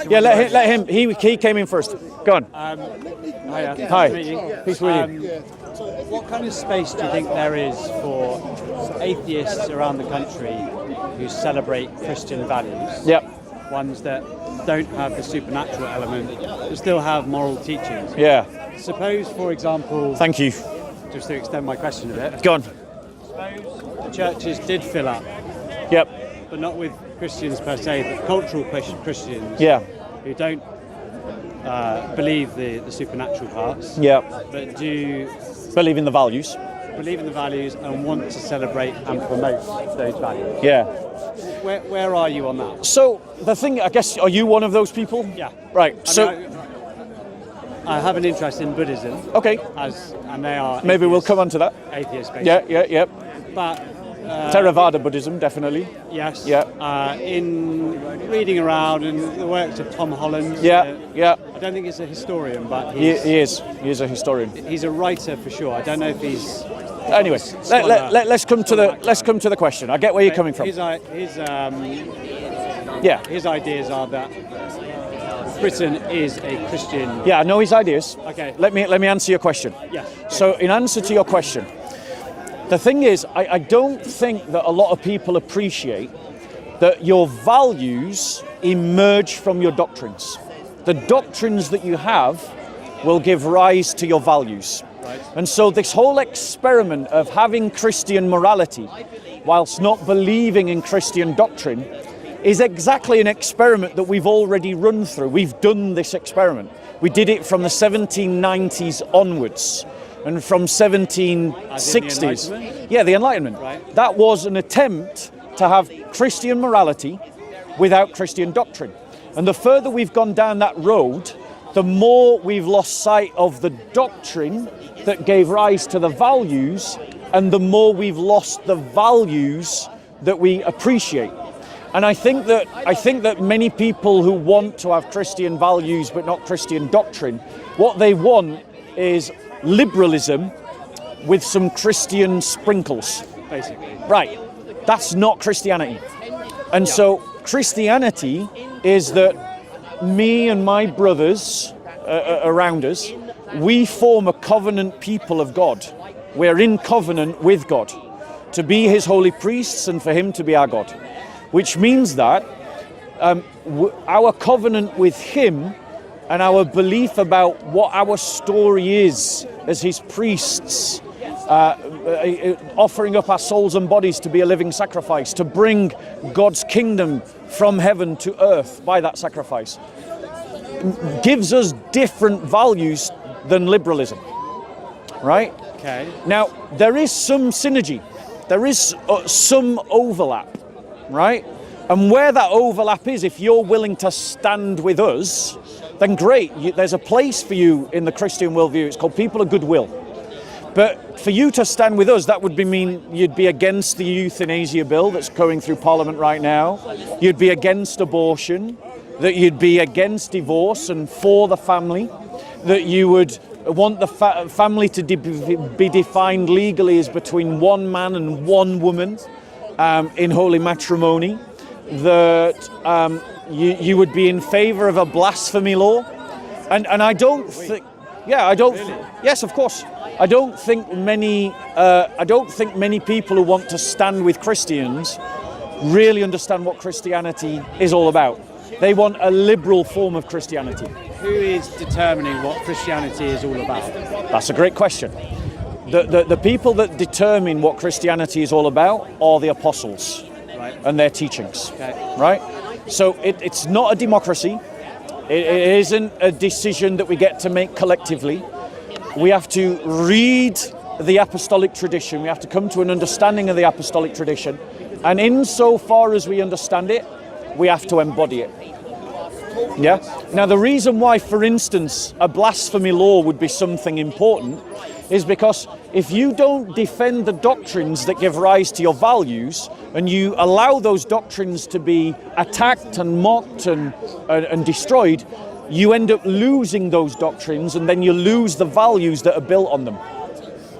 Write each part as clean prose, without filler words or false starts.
Yeah, let him. He came in first. Go on. Hiya. Hi. Nice to meet you. Peace with you. What kind of space do you think there is for atheists around the country who celebrate Christian values? Yep. Ones that don't have the supernatural element, but still have moral teachings. Yeah. Suppose, for example, Thank you. just to extend my question a bit, Go on. suppose the churches did fill up, Yep. but not with Christians per se, but cultural Christians Yeah. who don't believe the supernatural parts, Yeah. but do Believe in the values. believe in the values and want to celebrate and promote those values. Yeah. Where are you on that? So the thing, I guess, are you one of those people? Yeah. Right. I mean, I have an interest in Buddhism, Okay. and they are Maybe we'll come on to that. atheists, basically. Yeah. But Theravada Buddhism, definitely. yes, Yeah. In reading around and the works of Tom Holland, Yeah. I don't think he's a historian, but He is. He is a historian. he's a writer for sure. I don't know if he's Anyway, let's come to the question. I get where you're coming from. His Yeah. his ideas are that Britain is a Christian. Yeah, I know his ideas. Okay. Let me answer your question. Yes. So in answer to your question, the thing is, I don't think that a lot of people appreciate that your values emerge from your doctrines. The doctrines that you have will give rise to your values. Right. And so this whole experiment of having Christian morality whilst not believing in Christian doctrine is exactly an experiment that we've already run through. We've done this experiment. We did it from the 1790s onwards. And from 1760s, the Enlightenment. Right. That was an attempt to have Christian morality without Christian doctrine. And the further we've gone down that road, the more we've lost sight of the doctrine that gave rise to the values, and the more we've lost the values that we appreciate. And I think that many people who want to have Christian values but not Christian doctrine, what they want is liberalism with some Christian sprinkles. Basically. Right. That's not Christianity. And so Christianity is that me and my brothers around us, we form a covenant people of God. We're in covenant with God to be his holy priests and for him to be our God. Which means that our covenant with him and our belief about what our story is as his priests, offering up our souls and bodies to be a living sacrifice, to bring God's kingdom from heaven to earth by that sacrifice, gives us different values than liberalism, right? Okay. Now, there is some synergy, there is some overlap, right? And where that overlap is, if you're willing to stand with us, then great, there's a place for you in the Christian worldview. It's called people of goodwill. But for you to stand with us, that would mean you'd be against the euthanasia bill that's going through Parliament right now. You'd be against abortion, that you'd be against divorce and for the family, that you would want the family to be defined legally as between one man and one woman in holy matrimony, that you would be in favour of a blasphemy law, and I don't think, yes, of course, I don't think many people who want to stand with Christians really understand what Christianity is all about. They want a liberal form of Christianity. Who is determining what Christianity is all about? That's a great question. The people that determine what Christianity is all about are the apostles, right, and their teachings. Okay. Right? So it's not a democracy. It isn't a decision that we get to make collectively. We have to read the apostolic tradition. We have to come to an understanding of the apostolic tradition. And insofar as we understand it, we have to embody it. Yeah? Now, the reason why, for instance, a blasphemy law would be something important is because if you don't defend the doctrines that give rise to your values, and you allow those doctrines to be attacked and mocked and destroyed, you end up losing those doctrines, and then you lose the values that are built on them.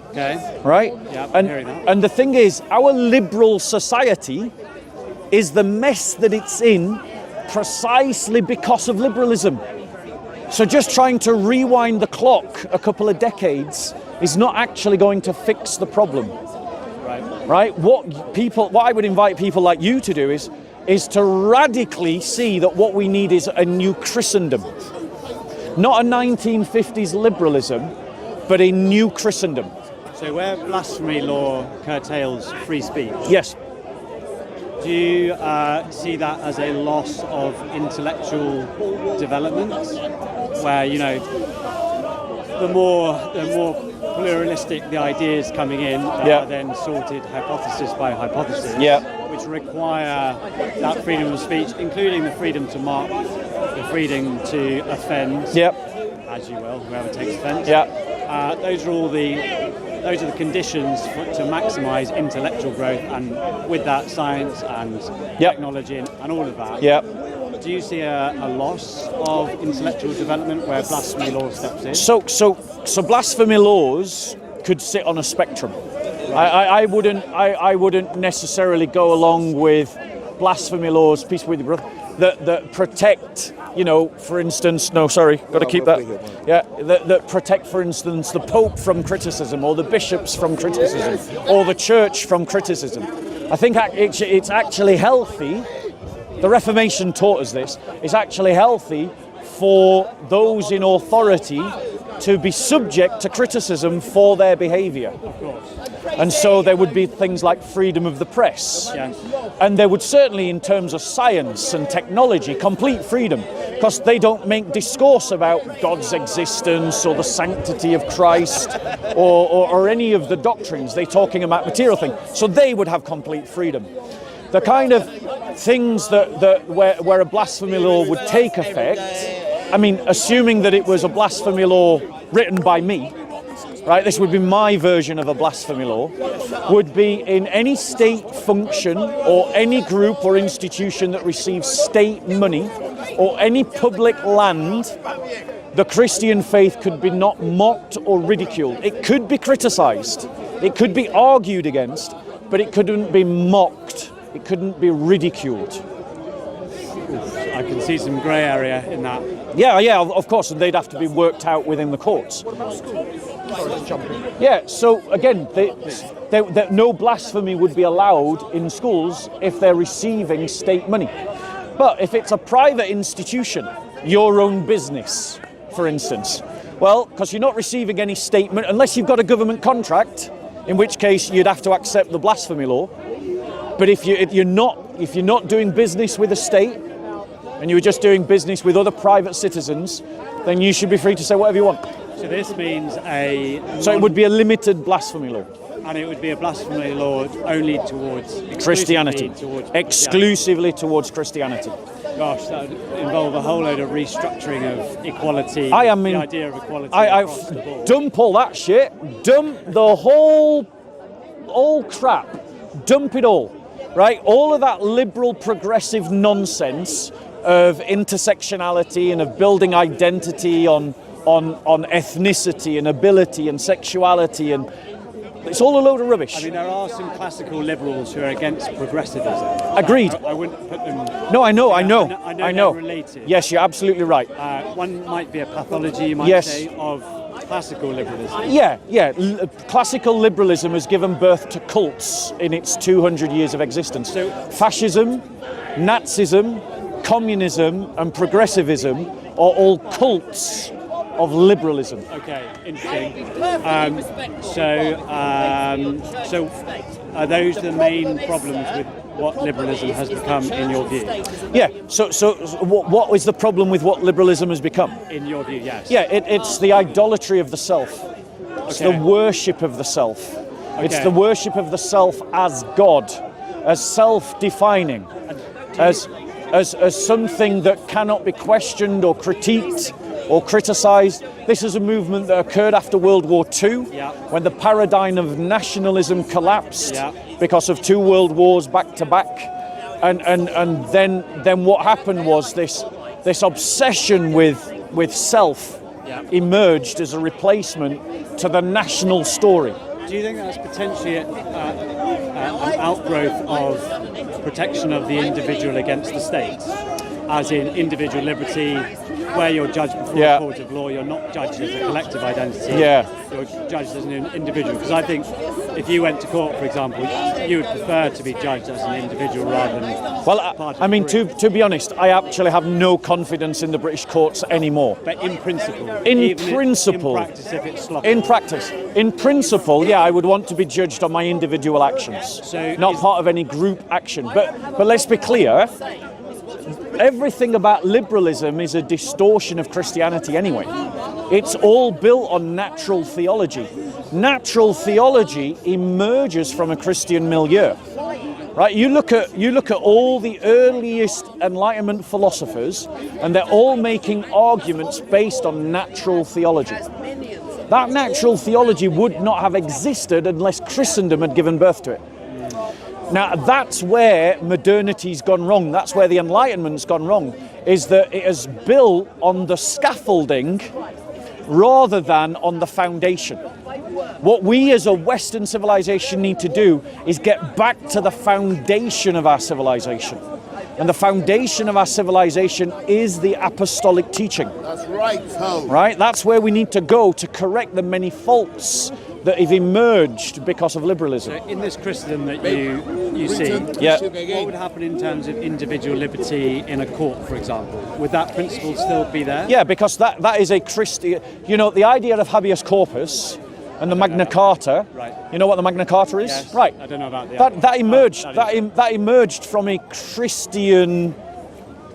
Okay. Right? Yeah, I'm hearing that. And the thing is, our liberal society is the mess that it's in precisely because of liberalism. So just trying to rewind the clock a couple of decades is not actually going to fix the problem. Right? What I would invite people like you to do is to radically see that what we need is a new Christendom. Not a 1950s liberalism, but a new Christendom. So where blasphemy law curtails free speech, Yes. do you see that as a loss of intellectual development, where, you know, the more pluralistic the ideas coming in are then sorted hypothesis by hypothesis, which require that freedom of speech, including the freedom to mock, the freedom to offend, as you will, whoever takes offence. Those are the conditions to maximise intellectual growth, and with that science and technology and all of that. Do you see a loss of intellectual development where blasphemy law steps in? So blasphemy laws could sit on a spectrum. I wouldn't necessarily go along with blasphemy laws, peace with you, brother, that protect, you know, for instance, got to keep that. That protect, for instance, the Pope from criticism, or the bishops from criticism, or the church from criticism. I think it's actually healthy. The Reformation taught us this. It's actually healthy for those in authority to be subject to criticism for their behaviour. Of course. And so there would be things like freedom of the press. And there would certainly, in terms of science and technology, complete freedom, because they don't make discourse about God's existence or the sanctity of Christ or any of the doctrines. They're talking about material things. So they would have complete freedom. The kind of things where a blasphemy law would take effect, I mean, assuming that it was a blasphemy law written by me, right, this would be my version of a blasphemy law, would be in any state function or any group or institution that receives state money or any public land, the Christian faith could be not mocked or ridiculed. It could be criticised, it could be argued against, but it couldn't be mocked, it couldn't be ridiculed. I can see some grey area in that. Yeah, of course, and they'd have to be worked out within the courts. Yeah, so again, no blasphemy would be allowed in schools if they're receiving state money. But if it's a private institution, your own business, for instance, well, because you're not receiving any statement, unless you've got a government contract, in which case you'd have to accept the blasphemy law. But if you're not doing business with a state, and you were just doing business with other private citizens, then you should be free to say whatever you want. So this means So it would be a limited blasphemy law. And it would be a blasphemy law only towards Christianity. Exclusively towards Christianity. Gosh, that would involve a whole load of restructuring of equality. The idea of equality. Dump all that shit. Dump the whole crap. Dump it all. Right? All of that liberal progressive nonsense of intersectionality and of building identity on ethnicity and ability and sexuality, and it's all a load of rubbish. I mean, there are some classical liberals who are against progressivism. Agreed. I wouldn't put them... No, I know. I know they're related. Yes, you're absolutely right. One might be a pathology, you might say, of classical liberalism. Yeah. Classical liberalism has given birth to cults in its 200 years of existence. So, fascism, Nazism, communism and progressivism are all cults of liberalism. Okay, interesting. So are those the main problems with what liberalism has become in your view? Yeah, so what is the problem with what liberalism has become? In your view, yes. Yeah, it's the idolatry of the self. It's the worship of the self. It's the worship of the self as God, as self-defining, as something that cannot be questioned or critiqued or criticised. This is a movement that occurred after World War II, when the paradigm of nationalism collapsed because of 2 world wars back to back. And then what happened was this obsession with self emerged as a replacement to the national story. Do you think that's potentially an outgrowth of protection of the individual against the state, as in individual liberty, where you're judged before a court of law, you're not judged as a collective identity, you're judged as an individual? Because I think if you went to court, for example, you would prefer to be judged as an individual rather than part of I mean, group. to be honest, I actually have no confidence in the British courts anymore. But in principle? In principle. In practice, if it's sloppy? In practice. In principle, I would want to be judged on my individual actions, So not part of any group action. But let's be clear, everything about liberalism is a distortion of Christianity anyway. It's all built on natural theology. Natural theology emerges from a Christian milieu. Right? You look at all the earliest Enlightenment philosophers, and they're all making arguments based on natural theology. That natural theology would not have existed unless Christendom had given birth to it. Now, that's where modernity's gone wrong. That's where the Enlightenment's gone wrong, is that it is built on the scaffolding rather than on the foundation. What we as a Western civilization need to do is get back to the foundation of our civilization. And the foundation of our civilization is the apostolic teaching. That's right, Tom. Right? That's where we need to go to correct the many faults that have emerged because of liberalism. So in this Christendom that you see, what would happen in terms of individual liberty in a court, for example? Would that principle still be there? Yeah, because that is a Christian... You know, the idea of habeas corpus and the Magna Carta. Right. You know what the Magna Carta is? Yes, right. I don't know about that emerged. That emerged from a Christian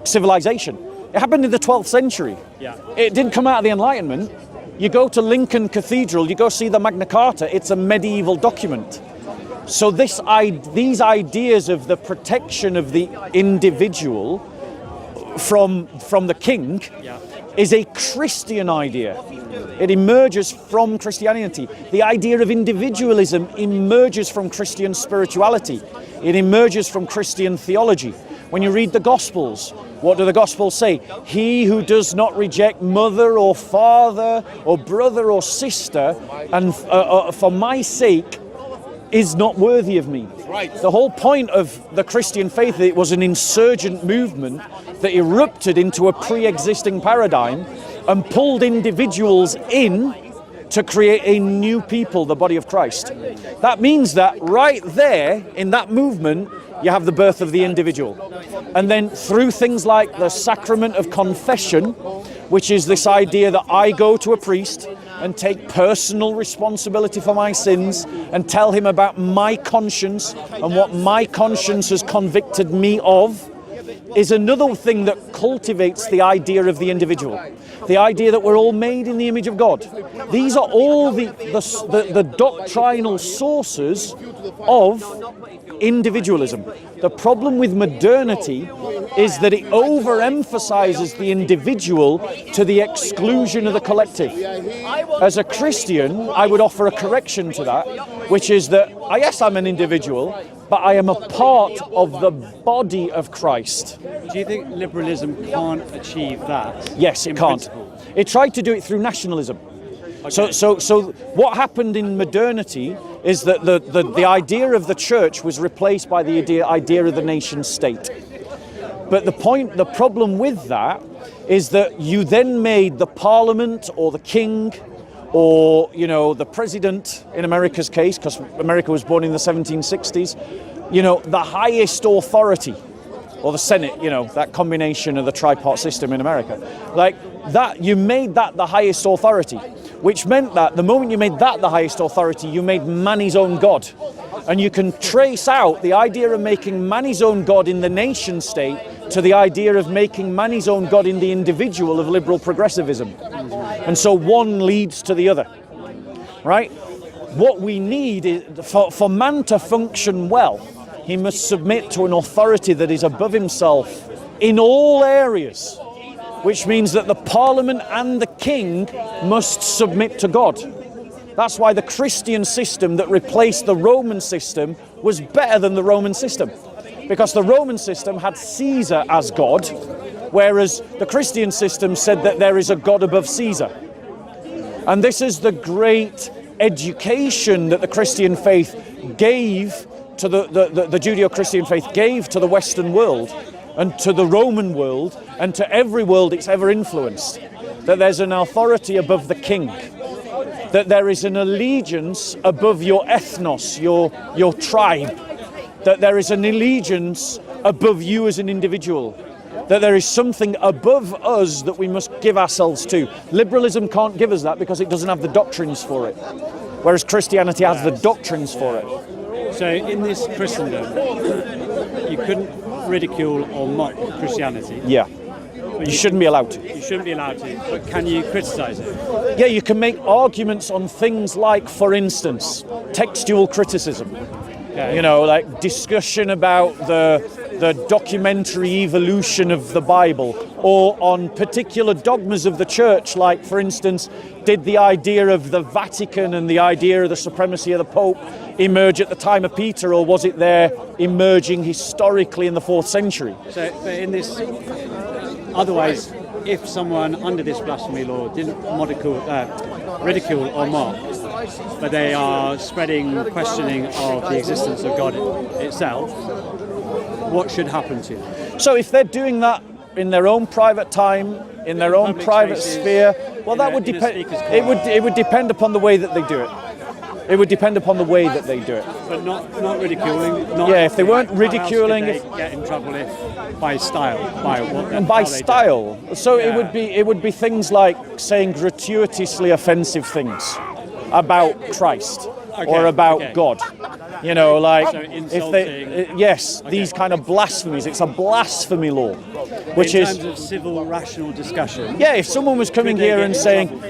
civilization. It happened in the 12th century. Yeah. It didn't come out of the Enlightenment. You go to Lincoln Cathedral, you go see the Magna Carta. It's a medieval document. So these ideas of the protection of the individual from the king is a Christian idea. It emerges from Christianity. The idea of individualism emerges from Christian spirituality. It emerges from Christian theology. When you read the Gospels, what do the Gospels say? He who does not reject mother or father or brother or sister and for my sake is not worthy of me. Right. The whole point of the Christian faith, it was an insurgent movement that erupted into a pre-existing paradigm and pulled individuals in to create a new people, the body of Christ. That means that right there in that movement, you have the birth of the individual. And then through things like the sacrament of confession, which is this idea that I go to a priest and take personal responsibility for my sins and tell him about my conscience and what my conscience has convicted me of, is another thing that cultivates the idea of the individual. The idea that we're all made in the image of God. These are all the doctrinal sources of individualism. The problem with modernity is that it overemphasizes the individual to the exclusion of the collective. As a Christian, I would offer a correction to that, which is that, yes, I'm an individual, but I am a part of the body of Christ. Do you think liberalism can't achieve that? Yes, it can't. Principle? It tried to do it through nationalism. Okay. So what happened in modernity is that the idea of the church was replaced by the idea of the nation state. But the problem with that is that you then made the parliament or the king or, the president, in America's case, because America was born in the 1760s, the highest authority, or the Senate, that combination of the tripart system in America. Like that, you made that the highest authority, which meant that the moment you made that the highest authority, you made man his own God. And you can trace out the idea of making man his own God in the nation state to the idea of making man his own God in the individual of liberal progressivism. And so one leads to the other, right? What we need is, for man to function well, he must submit to an authority that is above himself in all areas. which means that the parliament and the king must submit to God. That's why the Christian system that replaced the Roman system was better than the Roman system, because the Roman system had Caesar as God, whereas the Christian system said that there is a God above Caesar. And this is the great education that the Christian faith gave to the Judeo-Christian faith gave to the Western world and to the Roman world and to every world it's ever influenced, that there's an authority above the king, that there is an allegiance above your ethnos, your tribe, that there is an allegiance above you as an individual, that there is something above us that we must give ourselves to. Liberalism can't give us that because it doesn't have the doctrines for it, whereas Christianity has the doctrines for it. So in this Christendom, you couldn't ridicule or mock Christianity. Yeah. You shouldn't be allowed to. You shouldn't be allowed to, but can you criticise it? Yeah, you can make arguments on things like, for instance, textual criticism. Okay. You know, like discussion about the documentary evolution of the Bible, or on particular dogmas of the church, like, for instance, did the idea of the Vatican and the idea of the supremacy of the Pope emerge at the time of Peter, or was it there emerging historically in the 4th century? So, but in this, otherwise, if someone under this blasphemy law didn't ridicule or mock, but they are spreading questioning of the existence of God itself, what should happen to them? So if they're doing that in their own private time, in their own private sphere, well, that would depend. It would depend upon the way that they do it. It would depend upon the way that they do it. But not ridiculing. Yeah, if they weren't ridiculing, how else could they get in trouble if by style, by what? And by style. So yeah. It would be things like saying gratuitously offensive things about Christ or about God. You know, like so if they these kind of blasphemies. It's a blasphemy law, which in is terms of civil rational discussion. Yeah, if someone was coming here and saying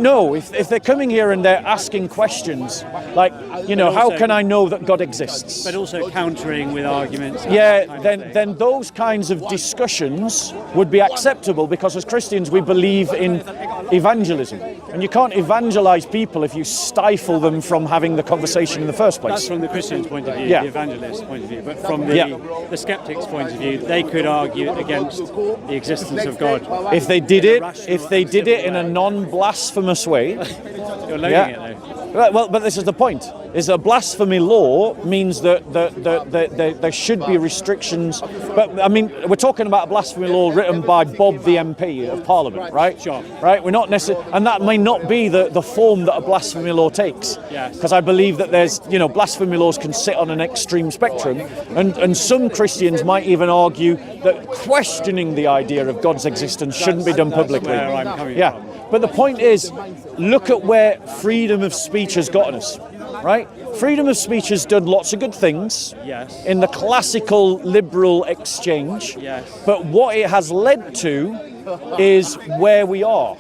no, if they're coming here and they're asking questions like, you know, how can I know that God exists? But also countering with arguments. Yeah, then those kinds of discussions would be acceptable, because as Christians we believe in evangelism, and you can't evangelize people if you stifle them from having the conversation in the first place. That's from the Christian's point of view, Yeah. the evangelist's point of view, but from the skeptic's point of view, they could argue against the existence of God. If they did it in a non-blasphemous way. You're loading it though. Well, but this is the point. Is a blasphemy law means that there should be restrictions. But I mean, we're talking about a blasphemy law written by Bob, the MP of Parliament, right? Sure. Right. We're not necessarily, and that may not be the form that a blasphemy law takes. Yes. Because I believe that there's, you know, blasphemy laws can sit on an extreme spectrum, and some Christians might even argue that questioning the idea of God's existence shouldn't be done publicly. That's where I'm coming from. But the point is, look at where freedom of speech has gotten us, right? Freedom of speech has done lots of good things in the classical liberal exchange, but what it has led to is where we are.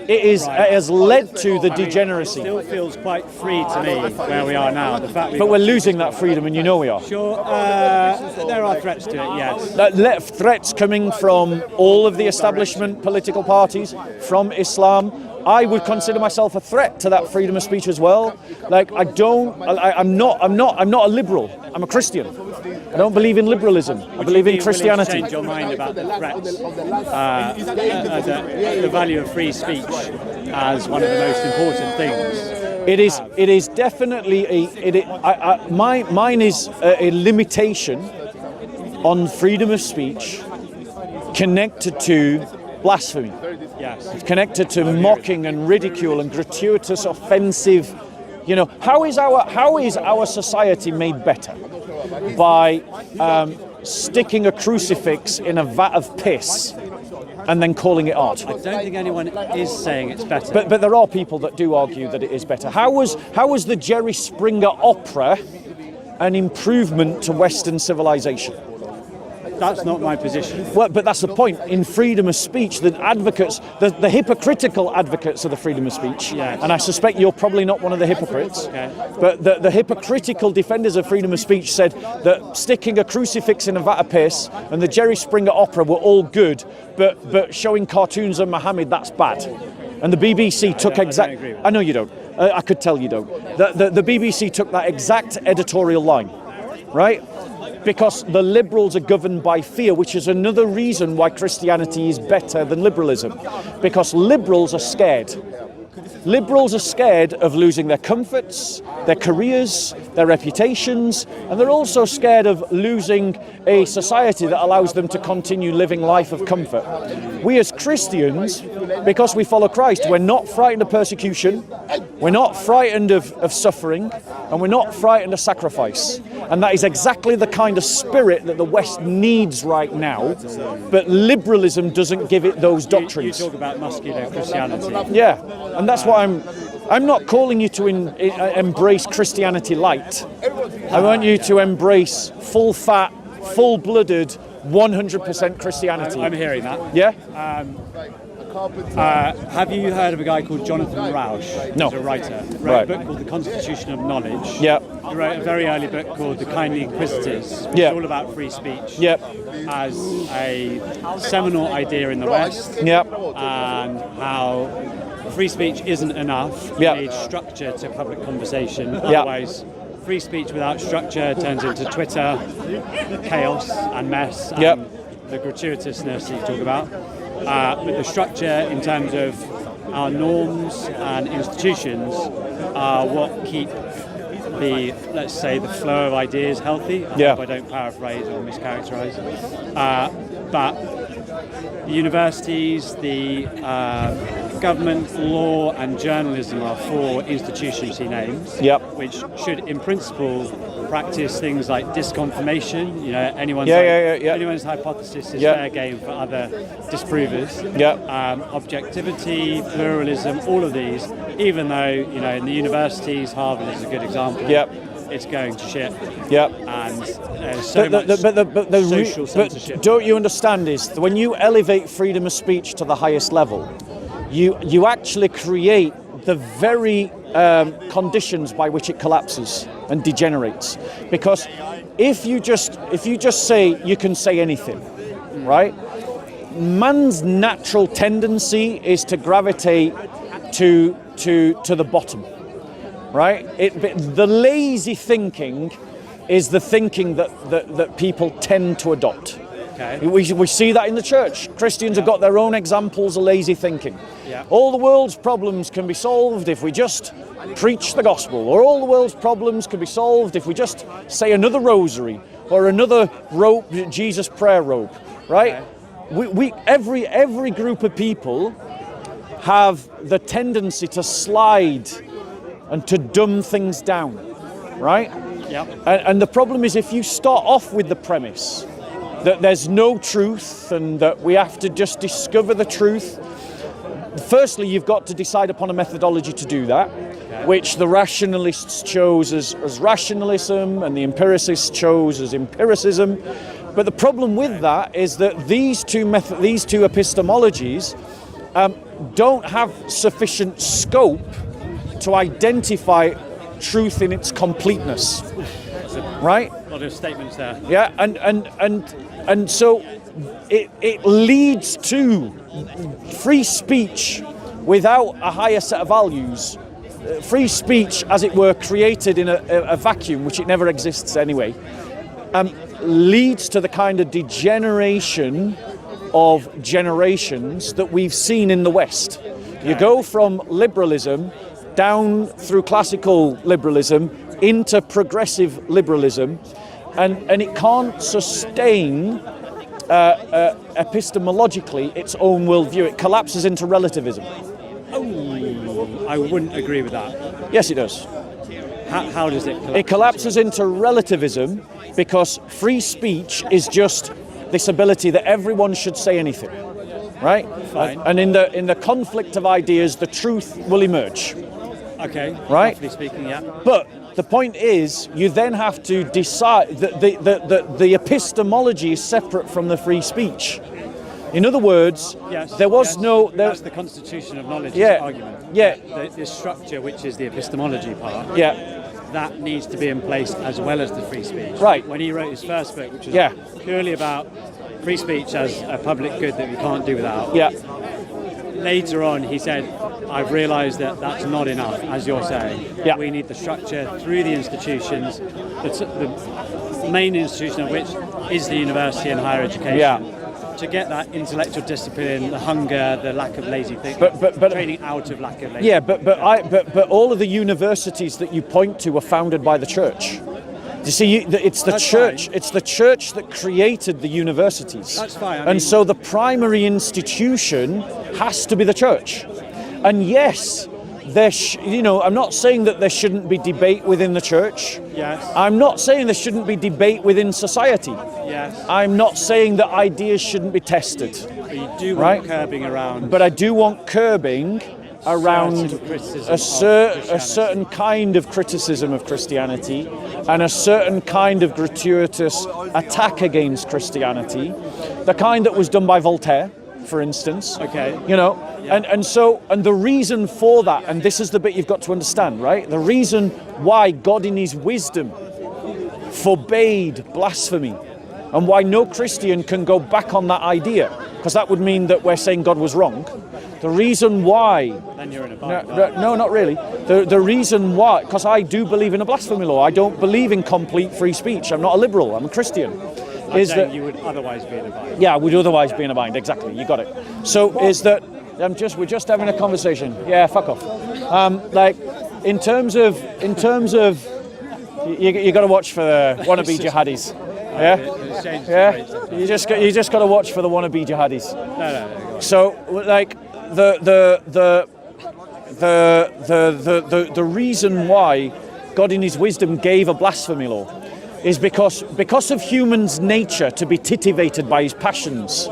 It has led to the degeneracy. It still feels quite free to me where we are now. The fact but we're losing that freedom, and you know we are. Sure, there are threats to it, yes. Threats coming from all of the establishment political parties, from Islam. I would consider myself a threat to that freedom of speech as well. Like I'm not a liberal. I'm a Christian. I don't believe in liberalism. I believe in Christianity. Change your mind about the threats, the value of free speech as one of the most important things. It is definitely mine is a limitation on freedom of speech connected to blasphemy. Yes. It's connected to mocking and ridicule and gratuitous, offensive. You know, how is our society made better? By sticking a crucifix in a vat of piss and then calling it art. I don't think anyone is saying it's better. But there are people that do argue that it is better. How was the Jerry Springer opera an improvement to Western civilization? That's not my position. Well, but that's the point. In freedom of speech, the advocates, the hypocritical advocates of the freedom of speech, Yes. and I suspect you're probably not one of the hypocrites, Okay. but the hypocritical defenders of freedom of speech said that sticking a crucifix in a vat of piss and the Jerry Springer opera were all good, but showing cartoons of Muhammad, that's bad. And the BBC took I don't agree with that. I know you don't. I could tell you don't. The BBC took that exact editorial line, right? Because the liberals are governed by fear, which is another reason why Christianity is better than liberalism. Because liberals are scared. Liberals are scared of losing their comforts, their careers, their reputations, and they're also scared of losing a society that allows them to continue living life of comfort. We as Christians, because we follow Christ, we're not frightened of persecution, we're not frightened of suffering, and we're not frightened of sacrifice. And that is exactly the kind of spirit that the West needs right now, but liberalism doesn't give it those doctrines. You talk about muscular Christianity. Yeah, and that's what I'm not calling you to embrace Christianity light. I want you to embrace full-fat, full-blooded, 100% Christianity. I'm hearing that. Yeah? Have you heard of a guy called Jonathan Rauch? No. He's a writer. He wrote Right. a book called The Constitution of Knowledge. Yeah. He wrote a very early book called The Kindly Inquisitors, which Yeah. is all about free speech Yep. as a seminal idea in the West, Yep. and how free speech isn't enough. Yeah. You need structure to public conversation. Yeah. Otherwise, free speech without structure turns into Twitter, chaos and mess, and Yep. the gratuitousness that you talk about. But the structure in terms of our norms and institutions are what keep the, let's say, the flow of ideas healthy. I Yeah. hope I don't paraphrase or mischaracterize. But the universities, the government, law and journalism are four institutions he names, Yep. which should in principle practice things like disconfirmation. You know, anyone's hypothesis is Yeah. fair game for other disprovers. Yeah. Objectivity, pluralism, all of these, even though, you know, in the universities, Harvard is a good example. Yep. It's going to shit. Yep. And there's so much social censorship. But don't you understand is that when you elevate freedom of speech to the highest level, you actually create the very conditions by which it collapses and degenerates. Because if you just say you can say anything, right? Man's natural tendency is to gravitate to the bottom, right? The lazy thinking is the thinking that people tend to adopt. Okay. We see that in the church. Christians have got their own examples of lazy thinking. Yeah. All the world's problems can be solved if we just preach the gospel, or all the world's problems can be solved if we just say another rosary or another rope, Jesus prayer rope, right? Okay. Every group of people have the tendency to slide and to dumb things down, right? Yep. And the problem is if you start off with the premise that there's no truth and that we have to just discover the truth, firstly, you've got to decide upon a methodology to do that, which the rationalists chose as rationalism and the empiricists chose as empiricism. But the problem with that is that these two epistemologies don't have sufficient scope to identify truth in its completeness, right? A lot of statements there. Yeah, and so it leads to free speech without a higher set of values. Free speech, as it were, created in a vacuum, which it never exists anyway, leads to the kind of degeneration of generations that we've seen in the West. You go from liberalism down through classical liberalism into progressive liberalism, and it can't sustain epistemologically its own worldview. It collapses into relativism. Oh, I wouldn't agree with that. Yes, it does. How does it collapse? It collapses into relativism because free speech is just this ability that everyone should say anything, right? Fine. And in the conflict of ideas, the truth will emerge. Okay. Right. Roughly speaking, yeah. But the point is, you then have to decide that the epistemology is separate from the free speech. In other words, there was no... That's the constitution of knowledge argument. Yeah. The structure, which is the epistemology part, that needs to be in place as well as the free speech. Right. When he wrote his first book, which was purely about free speech as a public good that we can't do without, later on he said, I've realised that that's not enough, as you're saying. We need the structure through the institutions, the main institution of which is the university and higher education. To get that intellectual discipline, the hunger, the lack of lazy thinking, but training out of lack of lazy thinking. But all of the universities that you point to were founded by the church. You see, it's the church. It's the church that created the universities. That's fine. And so the primary institution has to be the church. And yes, I'm not saying that there shouldn't be debate within the church. Yes. I'm not saying there shouldn't be debate within society. Yes. I'm not saying that ideas shouldn't be tested. But you do want curbing around. But I do want curbing around a certain kind of criticism of Christianity and a certain kind of gratuitous attack against Christianity, the kind that was done by Voltaire, for instance. Okay. And the reason for that, and this is the bit you've got to understand, right? The reason why God in his wisdom forbade blasphemy and why no Christian can go back on that idea, because that would mean that we're saying God was wrong. The reason why... Then you're in a bind. No, not really. The reason why, because I do believe in a blasphemy law. I don't believe in complete free speech. I'm not a liberal, I'm a Christian. Is that you would otherwise be in a bind. Yeah, I would otherwise be in a bind, exactly, you got it. So is that, we're just having a conversation. Yeah, fuck off. In terms of, you got to watch for the wannabe jihadis. You just got to watch for the wannabe jihadis. No. So, the reason why God in his wisdom gave a blasphemy law is because of humans' nature to be titivated by his passions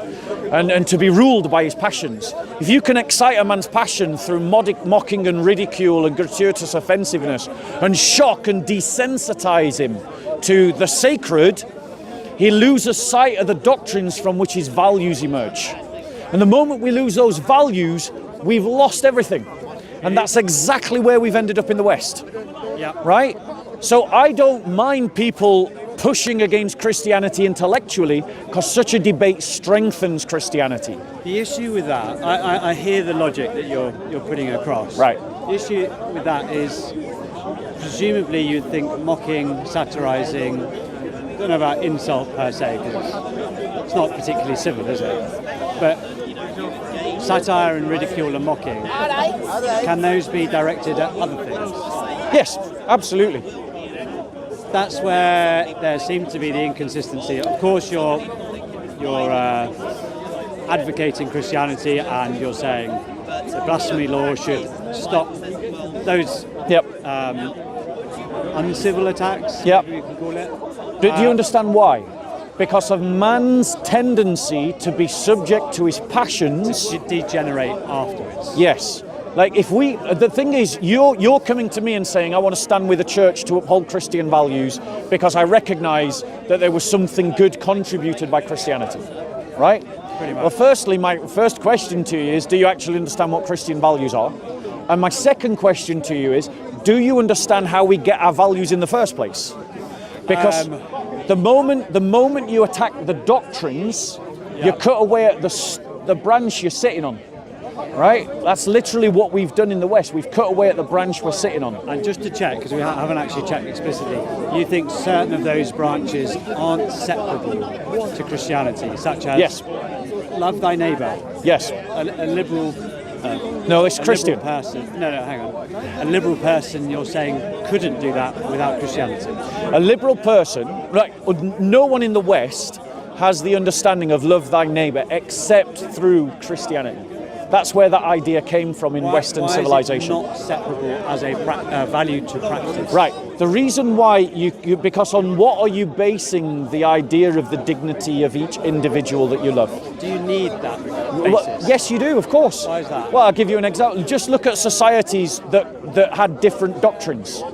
and to be ruled by his passions. If you can excite a man's passion through mocking and ridicule and gratuitous offensiveness and shock and desensitize him to the sacred, he loses sight of the doctrines from which his values emerge. And the moment we lose those values, we've lost everything. And that's exactly where we've ended up in the West. Right? So I don't mind people pushing against Christianity intellectually, because such a debate strengthens Christianity. The issue with that, I hear the logic that you're putting across. Right. The issue with that is, presumably you'd think mocking, satirising, I don't know about insult per se, because it's not particularly civil, is it? But satire and ridicule and mocking, can those be directed at other things? Yes, absolutely. That's where there seems to be the inconsistency. Of course, you're advocating Christianity, and you're saying the blasphemy law should stop those uncivil attacks. You can call it. Do you understand why? Because of man's tendency to be subject to his passions. To degenerate afterwards. Yes. The thing is, you're coming to me and saying, I want to stand with the church to uphold Christian values because I recognise that there was something good contributed by Christianity, right? Pretty much. Well, firstly, my first question to you is, do you actually understand what Christian values are? And my second question to you is, do you understand how we get our values in the first place? Because the moment you attack the doctrines, you cut away at the branch you're sitting on. Right? That's literally what we've done in the West. We've cut away at the branch we're sitting on. And just to check, because we haven't actually checked explicitly, you think certain of those branches aren't separable to Christianity, such as love thy neighbour? Yes. A liberal... no, it's Christian. Person. No, hang on. A liberal person, you're saying, couldn't do that without Christianity? A liberal person, no one in the West has the understanding of love thy neighbour except through Christianity. That's where that idea came from in Western civilization. Why is it not separable as a value to practice? Right. The reason why because on what are you basing the idea of the dignity of each individual that you love? Do you need that basis? Well, yes, you do, of course. Why is that? Well, I'll give you an example. Just look at societies that had different doctrines.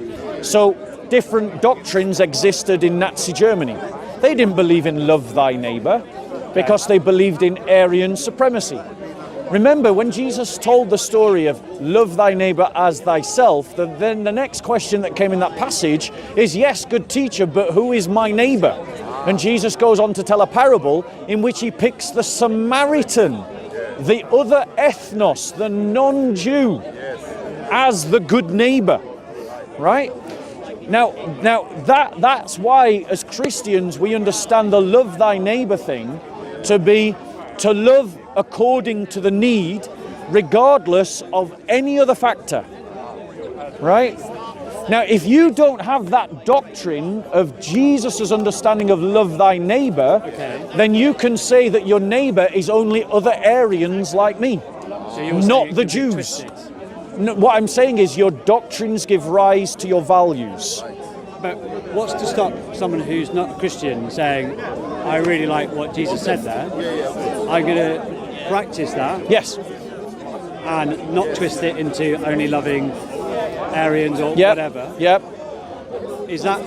So different doctrines existed in Nazi Germany. They didn't believe in love thy neighbor because they believed in Aryan supremacy. Remember, when Jesus told the story of love thy neighbor as thyself, then the next question that came in that passage is, yes, good teacher, but who is my neighbor? And Jesus goes on to tell a parable in which he picks the Samaritan, the other ethnos, the non-Jew, as the good neighbor, right? Now that's why, as Christians, we understand the love thy neighbor thing to be to love according to the need, regardless of any other factor, right? Now, if you don't have that doctrine of Jesus' understanding of love thy neighbor, then you can say that your neighbor is only other Aryans like me, So not the Jews. No, what I'm saying is your doctrines give rise to your values. But what's to stop someone who's not a Christian saying, I really like what Jesus said there, I'm going to practice that Yes. and not twist it into only loving Aryans or whatever. Yep. Is that...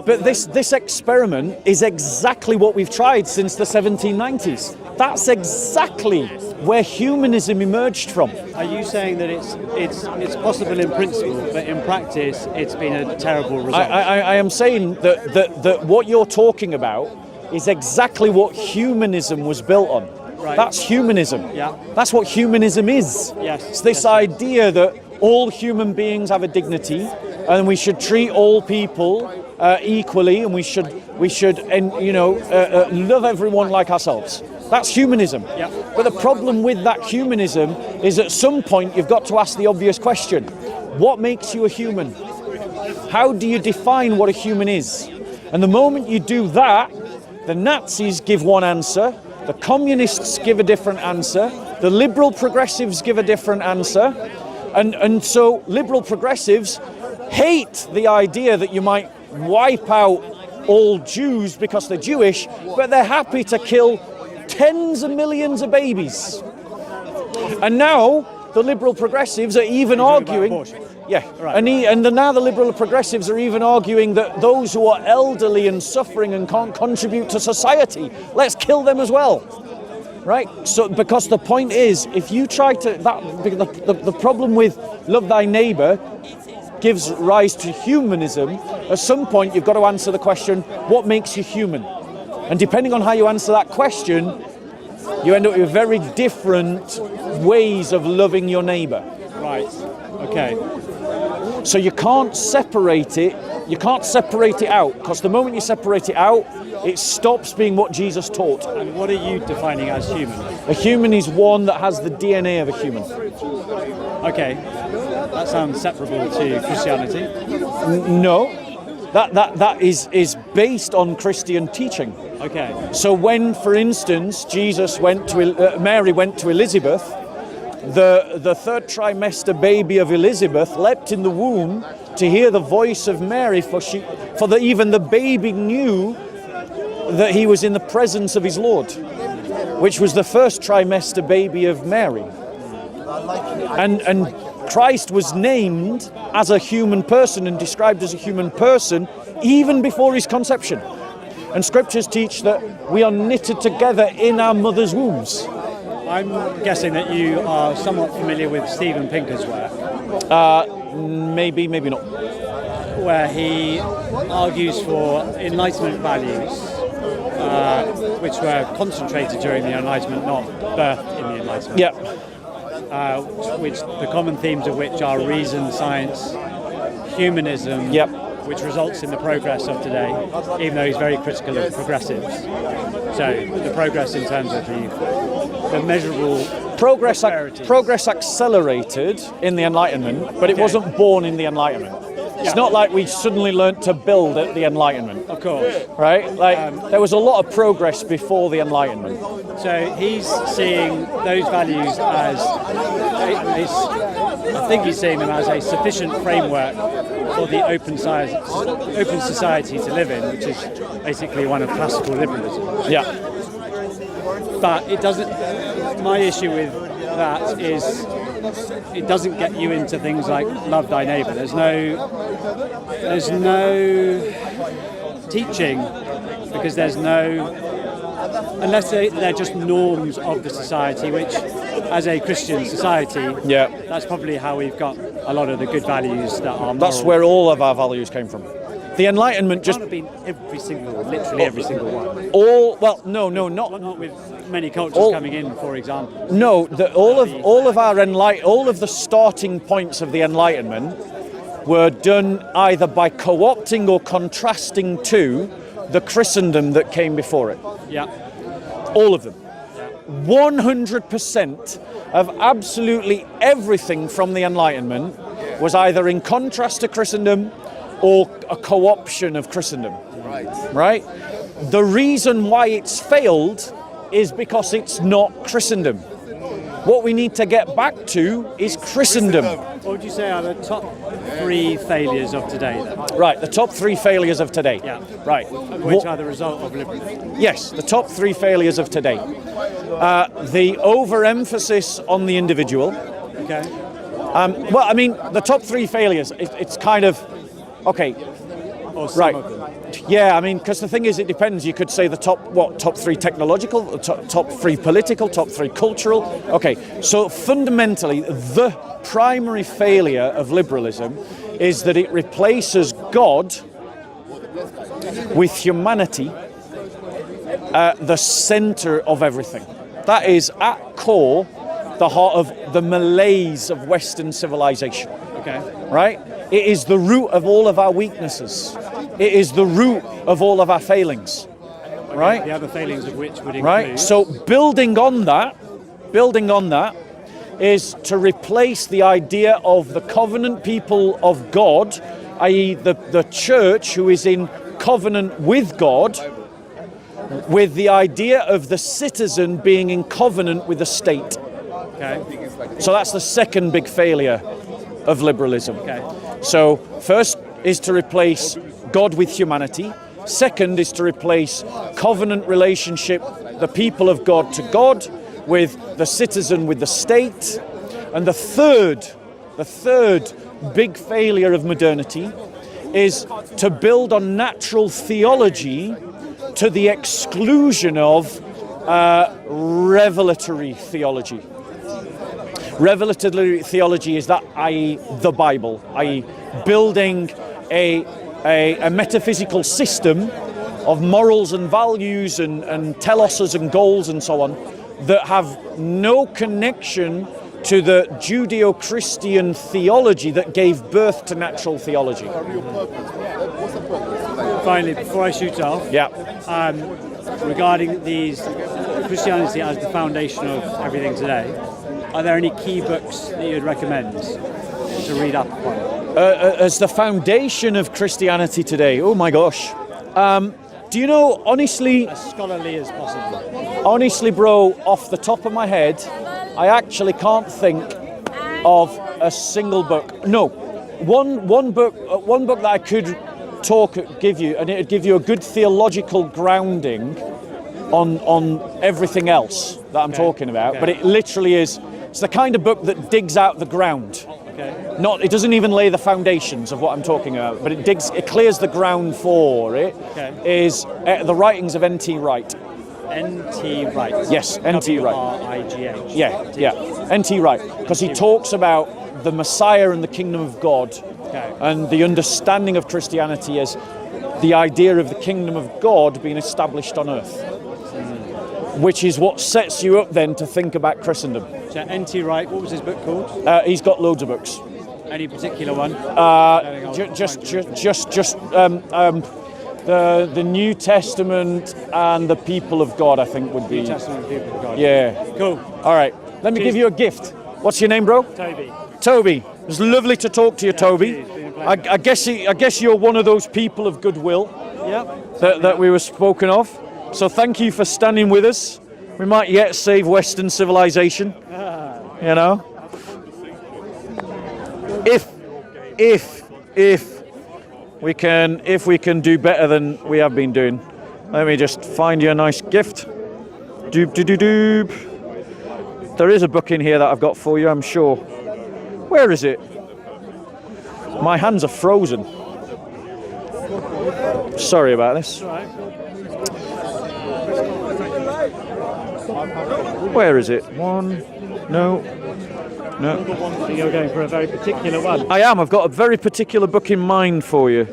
But this experiment is exactly what we've tried since the 1790s. That's exactly where humanism emerged from. Are you saying that it's possible in principle, but in practice it's been a terrible result? I am saying that what you're talking about is exactly what humanism was built on. Right. That's humanism. Yeah. That's what humanism is. Yes. It's this idea that all human beings have a dignity, and we should treat all people equally, and we should love everyone like ourselves. That's humanism. Yeah. But the problem with that humanism is at some point you've got to ask the obvious question. What makes you a human? How do you define what a human is? And the moment you do that, the Nazis give one answer, the communists give a different answer, the liberal progressives give a different answer, and so liberal progressives hate the idea that you might wipe out all Jews because they're Jewish, but they're happy to kill tens of millions of babies. And now the liberal progressives are even arguing, now the liberal progressives are even arguing that those who are elderly and suffering and can't contribute to society, let's kill them as well, right? So because the point is, if you try to the problem with love thy neighbor gives rise to humanism. At some point you've got to answer the question, what makes you human? And depending on how you answer that question, you end up with very different ways of loving your neighbor. Right. Okay. So you can't separate it. You can't separate it out, because the moment you separate it out, it stops being what Jesus taught. And what are you defining as human? A human is one that has the DNA of a human. Okay. That sounds separable to Christianity. No. That is based on Christian teaching. Okay. So when, for instance, Mary went to Elizabeth, the third trimester baby of Elizabeth leapt in the womb to hear the voice of Mary, even the baby knew that he was in the presence of his Lord, which was the first trimester baby of Mary. And Christ was named as a human person and described as a human person even before his conception. And scriptures teach that we are knitted together in our mother's wombs. I'm guessing that you are somewhat familiar with Steven Pinker's work. Maybe not. Where he argues for Enlightenment values, which were concentrated during the Enlightenment, not birthed in the Enlightenment. Yeah. Which the common themes of which are reason, science, humanism, which results in the progress of today, even though he's very critical of progressives. So the progress in terms of the measurable progress accelerated in the Enlightenment, but it wasn't born in the Enlightenment. It's not like we suddenly learnt to build at the Enlightenment. Of course. Right? There was a lot of progress before the Enlightenment. So he's seeing those values as, I think he's seeing them as a sufficient framework for the open society to live in, which is basically one of classical liberalism. Yeah. But it doesn't, my issue with that is it doesn't get you into things like love thy neighbour. There's no teaching, because there's no, unless they're just norms of the society, which as a Christian society, that's probably how we've got a lot of the good values that are moral. That's where all of our values came from. The Enlightenment just... It can't have been literally every single one. Not with many cultures coming in, for example. No, all of the starting points of the Enlightenment were done either by co-opting or contrasting to the Christendom that came before it. Yeah. All of them. 100% of absolutely everything from the Enlightenment was either in contrast to Christendom or a co-option of Christendom. Right? The reason why it's failed is because it's not Christendom. What we need to get back to is Christendom. What would you say are the top 3 failures of today, then? Right, the top 3 failures of today. Yeah. Right. Which are the result of liberalism? Yes, the top 3 failures of today. The overemphasis on the individual. Okay. Well, I mean, the top 3 failures, it's kind of, okay. Or some of them. Yeah, I mean, because the thing is, it depends. You could say the top 3 technological, top 3 political, top 3 cultural. Okay, so fundamentally, the primary failure of liberalism is that it replaces God with humanity, the center of everything. That is, at core, the heart of the malaise of Western civilization. Okay. Right? It is the root of all of our weaknesses. It is the root of all of our failings. Okay, right? The other failings of which would include... Right? So building on that is to replace the idea of the covenant people of God, i.e. the church who is in covenant with God, with the idea of the citizen being in covenant with the state. Okay. So that's the second big failure of liberalism. Okay. So first is to replace God with humanity. Second is to replace covenant relationship, the people of God to God, with the citizen with the state. And the third big failure of modernity is to build on natural theology to the exclusion of revelatory theology. Revelatory theology is that, i.e. the Bible, i.e. building a metaphysical system of morals and values and teloses and goals and so on that have no connection to the Judeo-Christian theology that gave birth to natural theology. Finally, before I shoot off, regarding Christianity as the foundation of everything today, are there any key books that you would recommend to read up upon? As the foundation of Christianity today, oh my gosh. Do you know, honestly... As scholarly as possible. Honestly, bro, off the top of my head, I actually can't think of a single book. No, one book that I could give you, and it'd give you a good theological grounding on everything else that I'm talking about. But it literally is. It's the kind of book that digs out the ground. Okay. It doesn't even lay the foundations of what I'm talking about, but it clears the ground for it. Okay. Is the writings of N.T. Wright. N.T. Wright. Yes, N.T. Wright. W-R-I-G-H. Yeah. N.T. Wright, because he talks about the Messiah and the kingdom of God, and the understanding of Christianity as the idea of the kingdom of God being established on earth, which is what sets you up then to think about Christendom. So N.T. Wright, what was his book called? He's got loads of books. Any particular one? The New Testament and the people of God, I think, would be. New Testament and people of God. Yeah. Cool. All right. Let me give you a gift. What's your name, bro? Toby. Toby. It was lovely to talk to you, Toby. It's been a pleasure. I guess you're one of those people of goodwill. Yep. That we were spoken of. So thank you for standing with us. We might yet save Western civilization. You know. If we can do better than we have been doing. Let me just find you a nice gift. Doop. There is a book in here that I've got for you, I'm sure. Where is it? My hands are frozen. Sorry about this. Where is it? One. No. So you're going for a very particular one. I am. I've got a very particular book in mind for you.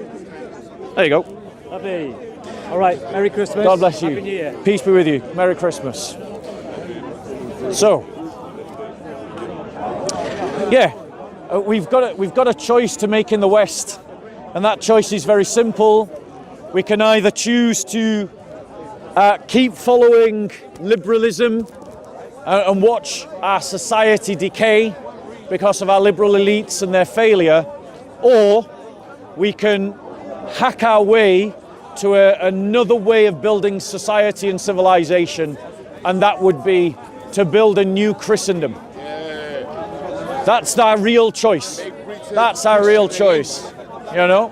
There you go. Lovely. All right. Merry Christmas. God bless you. Happy New Year. Peace be with you. Merry Christmas. So, yeah, we've got a choice to make in the West, and that choice is very simple. We can either choose to keep following liberalism and watch our society decay because of our liberal elites and their failure, or we can hack our way to another way of building society and civilization, and that would be to build a new Christendom. That's our real choice. That's our real choice, you know?